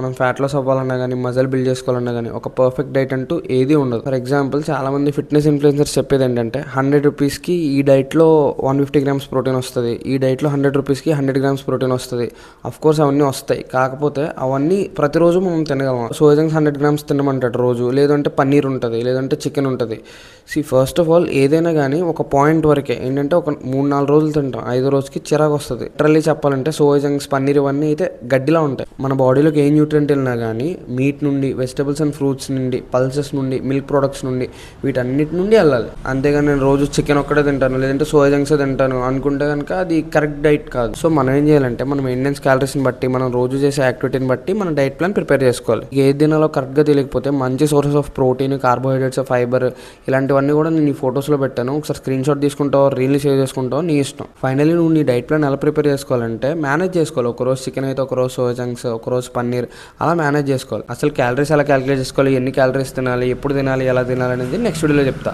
మనం fat loss అవ్వాలన్నా కానీ, మజిల్ బిల్డ్ చేసుకోవాలన్నా కానీ ఒక పర్ఫెక్ట్ డైట్ అంటూ ఏది ఉండదు. ఫర్ ఎగ్జాంపుల్ చాలామంది ఫిట్నెస్ ఇన్ఫ్లుయెన్సర్స్ చెప్పేది ఏంటంటే 100 రూపీస్కి ఈ డైట్లో 150 గ్రామ్స్ ప్రోటీన్ వస్తుంది, ఈ డైట్లో 100 రూపీస్కి 100 గ్రామ్స్ ప్రోటీన్ వస్తుంది. కోర్స్ అవన్నీ వస్తాయి, కాకపోతే అవన్నీ ప్రతిరోజు మనం తినగలం. సోయాజంక్స్ 100 గ్రామ్స్ తినమంటాడు రోజు, లేదంటే పన్నీర్ ఉంటుంది, లేదంటే చికెన్ ఉంటుంది. ఫస్ట్ ఆఫ్ ఆల్ ఏదైనా కానీ ఒక పాయింట్ వరకే, ఏంటంటే ఒక 3-4 రోజులు తింటాం, 5 రోజుకి చిరాకు వస్తుంది. లిటరల్లీ చెప్పాలంటే సోయాజంక్స్, పన్నీర్ ఇవన్నీ అయితే గడ్డిలా ఉంటాయి. మన బాడీలోకి ఏ న్యూట్రియంట్ వెళ్ళినా కానీ మీట్ నుండి, వెజిటబుల్స్ అండ్ ఫ్రూట్స్ నుండి, పల్సెస్ నుండి, మిల్క్ ప్రొడక్ట్స్ నుండి, వీటన్నిటి నుండి వెళ్ళాలి. అంతేగాని నేను రోజు చికెన్ ఒక్కటే తింటాను, లేదంటే సోయాజంక్స్ తింటాను అనుకుంటే కనుక అది కరెక్ట్ డైట్ కాదు. సో మనం ఏం చేయాలంటే మనం మెయింటెనెన్స్ క్యాలరీస్ని బట్టి, మనం రోజు చేసే యాక్టివిటీని బట్టి మన డైట్ ప్లాన్ ప్రిపేర్ చేసుకోవాలి. ఏది తినాలో కరెక్ట్గా తెలియకపోతే మంచి sources of protein, carbohydrates, fibre ఇలాంటివన్నీ కూడా నేను ఈ ఫొటోస్లో పెట్టాను. ఒకసారి స్క్రీన్ షాట్ తీసుకుంటావు, రీల్ని షేర్ చేసుకుంటావు, నీ ఇష్టం. ఫైనల్లీ నువ్వు నీ డైట్ ప్లాన్ ఎలా ప్రిపేర్ చేసుకోవాలంటే మేనేజ్ చేసుకోవాలి. ఒకరోజు చికెన్ అయితే ఒకరోజు సోయాజంక్స్, ఒకరోజు పన్నీర్, అలా మేనేజ్ చేసుకోవాలి. అసలు క్యాలరీస్ ఎలా క్యాలిక్యులేట్ చేసుకోవాలి, ఎన్ని క్యాలరీస్ తినాలి, ఎప్పుడు తినాలి, ఎలా తినాలి అనేది నెక్స్ట్ వీడియోలో చెప్తా.